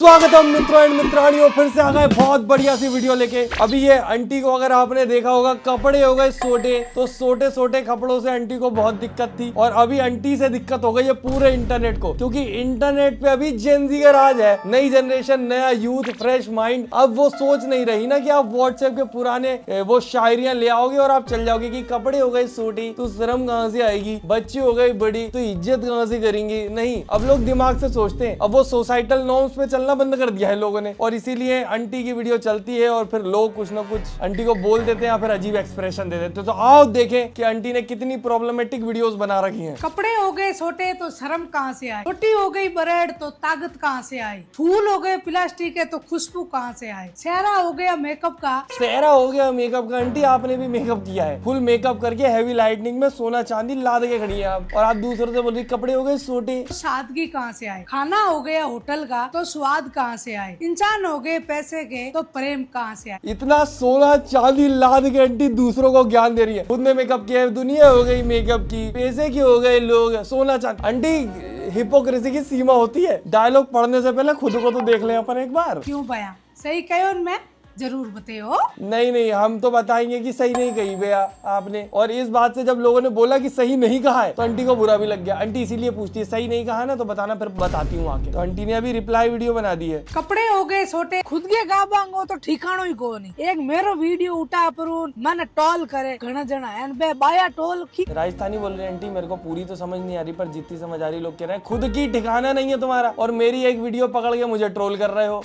स्वागत है मित्रों एंड मित्राणियों, फिर से आ गए बहुत बढ़िया सी वीडियो लेके। अभी ये आंटी को अगर आपने देखा होगा, कपड़े हो गए सोटे, तो सोटे सोटे कपड़ों से आंटी को बहुत दिक्कत थी और अभी आंटी से दिक्कत हो गई है पूरे इंटरनेट को, क्योंकि इंटरनेट पे अभी जेन जी का राज है। नई जनरेशन, नया यूथ, फ्रेश माइंड। अब वो सोच नहीं रही ना कि आप व्हाट्सएप के पुराने वो शायरियां ले आओगे और आप चल जाओगे कि कपड़े हो गए सोटे तो शर्म कहाँ से आएगी, बच्ची हो गई बड़ी तो इज्जत कहाँ से करेंगी। नहीं, अब लोग दिमाग से सोचते हैं। अब वो सोसाइटल नॉर्म्स पे चलना बंद कर दिया है लोगों ने, और इसीलिए आंटी की वीडियो चलती है और फिर लोग कुछ ना कुछ आंटी को बोल देते हैं या फिर अजीब एक्सप्रेशन दे देते हैं। तो आओ देखें कि आंटी ने कितनी प्रॉब्लमेटिक वीडियोस बना रखी हैं। कपड़े हो गए छोटे तो शर्म कहाँ से आए, रोटी हो गई ब्रेड तो ताकत कहाँ से आए, फूल हो गए प्लास्टिक के तो खुशबू कहाँ से आए, सेहरा हो गया मेकअप का। सेहरा हो गया मेकअप का। आंटी आपने भी मेकअप किया है, फुल मेकअप करके हैवी लाइटनिंग में सोना चांदी लाद के खड़ी है आप, और आप दूसरों से बोल रही कपड़े हो गए छोटे। सादगी कहाँ से आए, खाना हो गया होटल का तो स्वाद कहाँ से आए, इंसान हो गए पैसे के तो प्रेम कहाँ से आए। इतना सोना चांदी लाद के आंटी दूसरों को ज्ञान दे रही है। खुद ने मेकअप किया है, दुनिया हो गई मेकअप की, पैसे की हो गए लोग, सोना चांदी। आंटी हिपोक्रेसी की सीमा होती है। डायलॉग पढ़ने से पहले खुद को तो देख ले अपन एक बार। क्यों भैया, सही कहो मैं जरूर बताओ। नहीं, हम तो बताएंगे कि सही नहीं कही भैया आपने। और इस बात से जब लोगों ने बोला कि सही नहीं कहा है तो आंटी को बुरा भी लग गया। आंटी इसीलिए पूछती है सही नहीं कहा ना तो बताना, फिर बताती हूँ आके। तो आंटी ने अभी रिप्लाई वीडियो बना दी है। कपड़े हो गए छोटे खुद के गाबांगो तो ठिकानो ही को नहीं। एक मेरो वीडियो उठा पर मन टॉल करे घना जना एन बे बाया टॉल की। राजस्थानी बोल रहे हैं आंटी, मेरे को पूरी तो समझ नहीं आ रही, पर जितनी समझ आ रही लोग कह रहे हैं खुद की ठिकाना नहीं है तुम्हारा, और मेरी एक वीडियो पकड़ के मुझे ट्रोल कर रहे हो।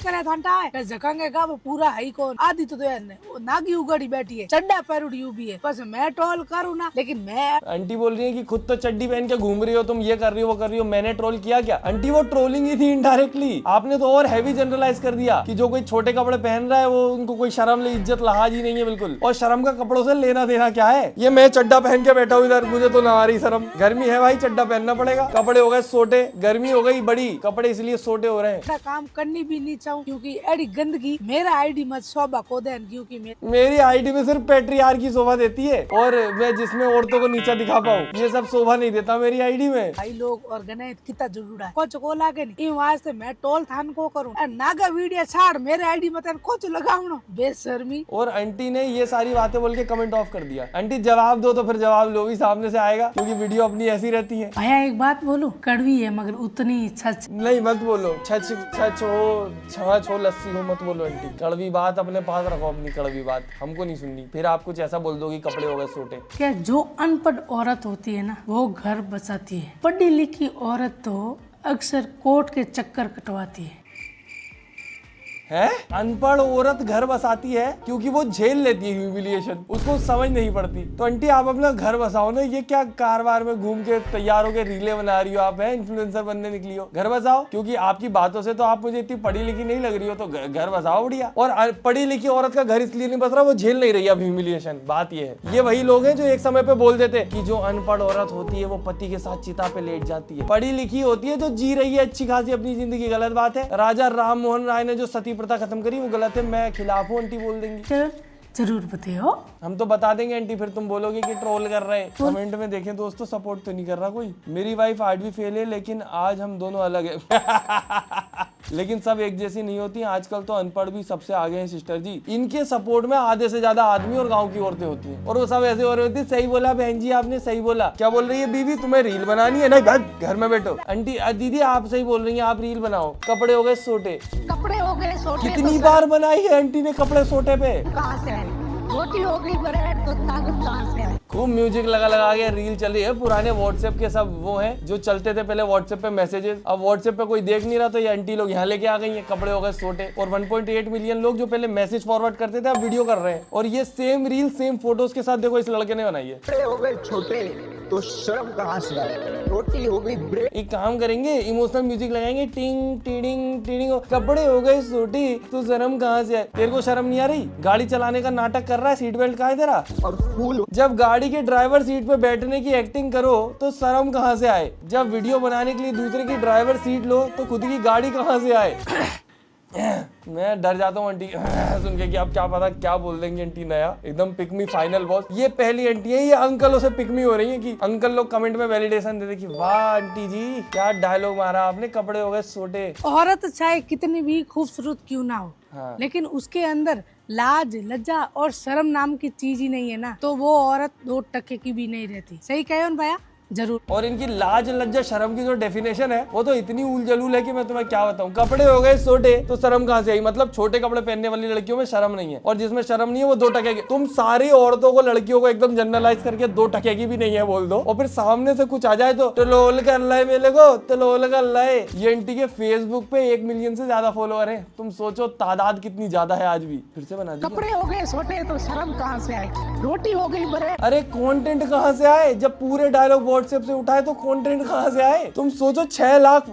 जगंगे का वो पूरा है कौन, आदि तो वो नागी उगड़ी बैठी है, चड्डा पैरुड़ी भी है, बस मैं ट्रोल करूँ ना। लेकिन मैं आंटी बोल रही है कि खुद तो चड्डी पहन के घूम रही हो, तुम ये कर रही हो वो कर रही हो, मैंने ट्रोल किया क्या? आंटी वो ट्रोलिंग ही थी इनडायरेक्टली। आपने तो और हैवी जनरलाइज कर दिया कि जो कोई छोटे कपड़े पहन रहा है वो उनको कोई शर्म ले इज्जत लहाज ही नहीं है बिल्कुल। और शर्म का कपड़ों से लेना देना क्या है? ये मैं चड्डा पहन के बैठा हूँ इधर, मुझे तो ना आ रही शर्म। गर्मी है भाई, चड्डा पहनना पड़ेगा। कपड़े हो गए सोटे, गर्मी हो गई बड़ी, कपड़े इसलिए सोटे हो रहे हैं। काम करनी भी नहीं चाहूँ क्योंकि एडी गंदगी मेरा आईडी मत शोभा को दे, क्योंकि मेरी आईडी में सिर्फ पेट्रियार की शोभा देती है, और मैं जिसमें औरतों को नीचा दिखा पाऊँ ये सब शोभा नहीं देता मेरी आईडी में। भाई लोग और गणित कितना जुड़ा है, कुछ को लागे नहीं वास्ते मैं टोल थान को करूँ नागा वीडियो छाड़ मेरे आईडी मत कुछ लगाऊं बेशर्मी। और आंटी ने ये सारी बातें बोल के कमेंट ऑफ कर दिया। आंटी जवाब दो तो फिर जवाब लो भी सामने से आएगा, क्योंकि वीडियो अपनी ऐसी रहती है। भैया एक बात बोलूं, कड़वी है मगर उतनी सच नहीं, मत बोलो। छच छच हो, छाछ हो, लस्सी हो, मत बोलो आंटी। कड़वी बात अपने पास रखो, अपनी कड़वी बात हमको नहीं सुननी। फिर आप कुछ ऐसा बोल दो कि कपड़े हो गए सोटे। क्या जो अनपढ़ औरत होती है ना वो घर बसाती है, पढ़ी लिखी औरत तो अक्सर कोर्ट के चक्कर कटवाती है। अनपढ़ औरत घर बसाती है क्योंकि वो झेल लेती है ह्यूमिलिएशन, उसको समझ नहीं पड़ती। तो आंटी आप अपना घर बसाओ ना, ये क्या कारवार में घूम के तैयार होके रीले बना रही हो? आप है इन्फ्लुएंसर बनने निकली हो? घर बसाओ, क्योंकि आपकी बातों से तो आप मुझे इतनी पढ़ी लिखी नहीं लग रही हो, तो घर बसाओ बढ़िया। और पढ़ी लिखी औरत का घर इसलिए नहीं बस रहा, वो झेल नहीं रही अब ह्यूमिलिएशन। बात ये है, ये वही लोग हैं जो एक समय पे बोल देते कि जो अनपढ़ औरत होती है वो पति के साथ चिता पे लेट जाती है, पढ़ी लिखी होती है जो जी रही है अच्छी खासी अपनी जिंदगी। गलत बात है। राजा राम मोहन राय ने जो सती प्रथा खत्म करी वो गलत है, मैं खिलाफ हूँ। आंटी बोल देंगी जरूर बताओ, हम तो बता देंगे आंटी, फिर तुम बोलोगे कि ट्रोल कर रहे हैं। कमेंट में देखें दोस्तों, सपोर्ट तो नहीं कर रहा कोई। मेरी वाइफ 8वीं फेल है लेकिन आज हम दोनों अलग है। लेकिन सब एक जैसी नहीं होती, आजकल तो अनपढ़ भी सबसे आगे हैं सिस्टर जी। इनके सपोर्ट में आधे से ज्यादा आदमी और गांव की औरतें होती हैं, और वो सब ऐसे हो रही होती है। सही बोला बहन जी, आपने सही बोला। क्या बोल रही है बीवी? तुम्हें रील बनानी है ना, घर में बैठो। आंटी दीदी आप सही बोल रही हैं, आप रील बनाओ। कपड़े हो गए सोटे, कपड़े हो गए सोटे कितनी बार बनाई है आंटी ने कपड़े सोटे पे? कहाँ से आए, रोटी हो गई ब्रेड तो ताकत कहाँ से आए। खूब म्यूजिक लगा के रील चल रही है। पुराने व्हाट्सएप के सब वो हैं जो चलते थे पहले व्हाट्सएप पे मैसेजेस, अब व्हाट्सएप पे कोई देख नहीं रहा, तो ये आंटी लोग यहाँ लेके आ गई हैं। कपड़े हो गए सोटे। और 1.8 मिलियन लोग जो पहले मैसेज फॉरवर्ड करते थे अब वीडियो कर रहे हैं, और ये सेम रील सेम फोटोज के साथ देखो इस लड़के ने बनाई है। कपड़े हो गए छोटे तो शर्म कहाँ से आए, रोटी हो गई ब्रेड। एक काम करेंगे, इमोशनल म्यूजिक लगाएंगे, टिंग टिडिंग टिडिंग। कपड़े हो गए सोटी तो शर्म कहाँ से आए? तेरे को शर्म नहीं आ रही? गाड़ी चलाने का नाटक कर रहा है, सीट बेल्ट कहाँ है तेरा? और फूल जब गाड़ी के ड्राइवर सीट पे बैठने की एक्टिंग करो तो शर्म कहाँ से आए? जब वीडियो बनाने के लिए दूसरे की ड्राइवर सीट लो तो खुद की गाड़ी कहाँ से आए? मैं डर जाता हूँ आंटी सुन के कि अब क्या पता क्या बोल देंगे आंटी नया। एकदम पिक मी फाइनल बॉस। ये पहली आंटी है, ये अंकलों से पिक मी हो रही है कि अंकल लोग कमेंट में वैलिडेशन दे दे कि वाह आंटी जी क्या डायलॉग मारा आपने, कपड़े हो गए छोटे। औरत चाहे कितनी भी खूबसूरत क्यों ना हो, हाँ। लेकिन उसके अंदर लाज लज्जा और शर्म नाम की चीज ही नहीं है ना, तो वो औरत 2 टके की भी नहीं रहती। सही कहे हो भैया? जरूर। और इनकी लाज लज्जा शर्म की जो डेफिनेशन है वो तो इतनी उल जलूल है कि मैं तुम्हें क्या बताऊं। कपड़े हो गए छोटे तो शर्म कहां से आई? मतलब छोटे कपड़े पहनने वाली लड़कियों में शर्म नहीं है, और जिसमें शर्म नहीं है वो 2 टके की। तुम सारी औरतों को, लड़कियों को एकदम जनरलाइज करके 2 टके की भी नहीं है बोल दो, और फिर सामने से कुछ आ जाए तो तलोल कर लाए मेले को, तलोल कर लाए। ये आंटी के फेसबुक पे 1 मिलियन से ज्यादा फॉलोअर है। तुम सोचो तादाद कितनी ज्यादा है आज भी। फिर से बना दी। कपड़े हो गए छोटे तो शर्म कहाँ से आए, रोटी हो गई ब्रेड। अरे कंटेंट कहां से आए? जब पूरे डायलॉग व्हाट्सएप से उठाए तो कंटेंट कहां से आए? तुम सोचो 6 लाख।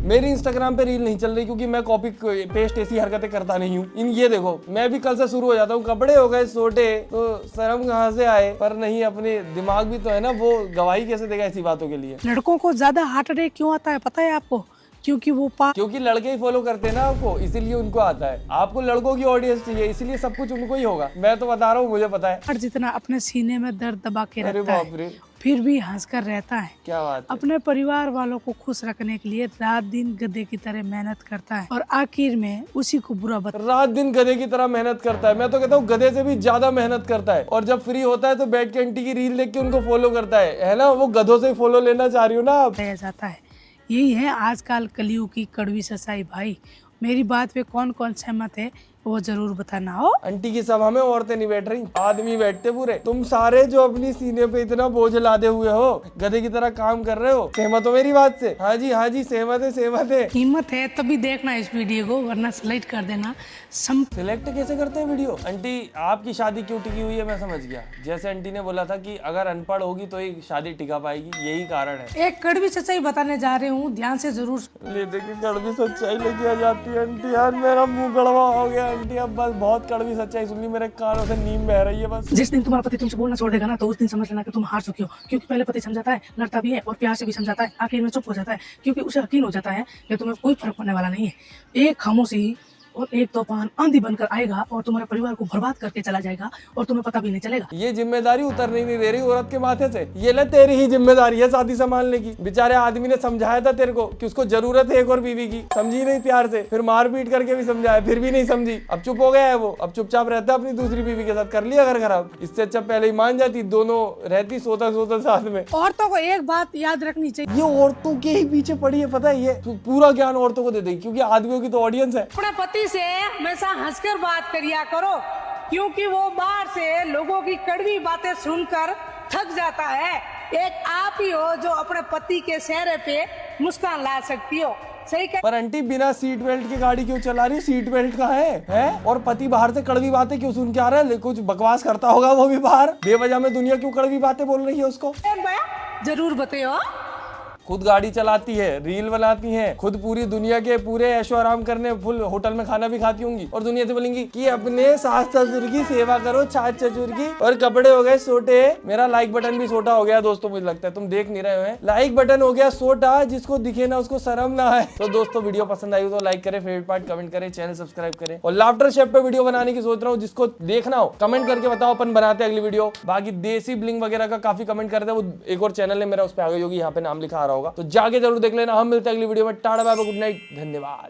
मेरी इंस्टाग्राम पे रील नहीं चल रही क्योंकि मैं कॉपी पेस्ट ऐसी हरकतें करता नहीं हूँ। इन ये देखो मैं भी कल से शुरू हो जाता हूँ, कपड़े हो गए छोटे तो शर्म कहाँ से आए। पर नहीं, अपने दिमाग भी तो है ना, वो गवाही कैसे देगा ऐसी बातों के लिए। लड़कों को ज्यादा हार्ट अटैक क्यों आता है पता है आपको? क्योंकि वो क्योंकि लड़के ही फॉलो करते हैं ना आपको, इसीलिए उनको आता है। आपको लड़कों की ऑडियंस चाहिए, इसलिए सब कुछ उनको ही होगा। मैं तो बता रहा हूँ, मुझे पता है। जितना अपने सीने में दर्द दबा के अरे रखता बाप है रे, फिर भी हंसकर रहता है। क्या बात है। अपने परिवार वालों को खुश रखने के लिए रात दिन गधे की तरह मेहनत करता है, और आखिर में उसी को बुरा रात दिन गधे की तरह मेहनत करता है। मैं तो कहता हूँ गधे से भी ज्यादा मेहनत करता है, और जब फ्री होता है तो बैठ के आंटी की रील देख के उनको फॉलो करता है ना। वो गधों से फॉलो लेना चाह रही हो ना आप? बताया जाता है। यही है आजकल कलयुग की कड़वी सच्चाई भाई। मेरी बात पे कौन कौन सहमत है वो जरूर बताना हो। आंटी की सभा में औरतें नहीं बैठ रही, आदमी बैठते पूरे। तुम सारे जो अपनी सीने पे इतना बोझ लादे हुए हो, गधे की तरह काम कर रहे हो। सहमत हो मेरी बात से? हाँ जी सहमत है, सहमत है। हिम्मत है तभी देखना इस वीडियो को, वरना सिलेक्ट कर देना। सिलेक्ट कैसे करते हैं वीडियो? आंटी आपकी शादी क्यों टिकी हुई है मैं समझ गया। जैसे आंटी ने बोला था कि अगर अनपढ़ होगी तो ही शादी टिका पाएगी, यही कारण है। एक कड़वी सच्चाई बताने जा रही हूँ, ध्यान से जरूर। ले देखिए कड़वी सच्चाई लेके आ जाती है आंटी। यार मेरा मुंह कड़वा हो गया आंटी, अब बस बहुत कड़वी सच्चाई सुन ली, मेरे कानों से नींद बह रही है बस। जिस दिन तुम्हारा पति तुमसे बोलना छोड़ देगा ना, तो उस दिन समझ लेना कि तुम हार चुके हो। क्योंकि पहले पति समझाता है, लड़ता भी है और प्यार से भी समझाता है, आखिर में चुप हो जाता है क्योंकि उसे यकीन हो जाता है कि तुम्हें कोई फर्क पड़ने वाला नहीं है। एक खामोशी और एक तूफान आंधी बनकर आएगा और तुम्हारे परिवार को बर्बाद करके चला जाएगा और तुम्हें पता भी नहीं चलेगा। ये जिम्मेदारी उतरने नहीं दे रही औरत के माथे से। ये ले तेरी ही जिम्मेदारी है शादी संभालने की। बेचारे आदमी ने समझाया था तेरे को कि उसको जरूरत है एक और बीवी की, समझी नहीं प्यार से, फिर मार पीट करके भी समझाया, फिर भी नहीं समझी। अब चुप हो गया है वो, अब चुपचाप रहता है अपनी दूसरी बीवी के साथ। कर लिया घर खराब। इससे अच्छा पहले ही मान जाती, दोनों रहती सोता सोता साथ में। औरतों को एक बात याद रखनी चाहिए, ये औरतों के ही पीछे पड़ी है, पता है? ये पूरा ज्ञान औरतों को दे देगी क्योंकि आदमियों की तो ऑडियंस है। अपने पति से हमेशा हंसकर बात करिया करो, क्योंकि वो बाहर से लोगों की कड़वी बातें सुनकर थक जाता है। एक आप ही हो जो अपने पति के चेहरे पे मुस्कान ला सकती हो। सही कह। पर आंटी बिना सीट बेल्ट की गाड़ी क्यों चला रही? सीट बेल्ट कहाँ है? और पति बाहर से कड़वी बातें क्यों सुन के आ रहा है? कुछ बकवास करता होगा वो भी बाहर, बेवजह में दुनिया क्यों कड़वी बातें बोल रही है उसको? जरूर बताओ। खुद गाड़ी चलाती है, रील बनाती है, खुद पूरी दुनिया के पूरे ऐशो आराम करने फुल होटल में खाना भी खाती होंगी, और दुनिया से बोलेंगी कि अपने सास ससुर की सेवा करो, सास ससुर की। और कपड़े हो गए छोटे। मेरा लाइक बटन भी छोटा हो गया दोस्तों, मुझे लगता है तुम देख नहीं रहे हो। लाइक बटन हो गया छोटा, जिसको दिखे ना उसको शर्म ना है। तो दोस्तों वीडियो पसंद आई तो लाइक करें, फेवरेट पार्ट कमेंट करें, चैनल सब्सक्राइब करें, और लाफ्टर शेफ पे वीडियो बनाने की सोच रहा हूँ, जिसको देखना हो कमेंट करके बताओ, अपन बनाते हैं अगली वीडियो। बाकी देसी ब्लिंग वगैरह का काफी कमेंट करते हैं, वो एक और चैनल है मेरा, उस पर आ गई होगी, यहाँ पे नाम लिखा आ रहा होगा, तो जाके जरूर देख लेना। हम मिलते हैं अगली वीडियो में। Tata bye bye, good night, धन्यवाद।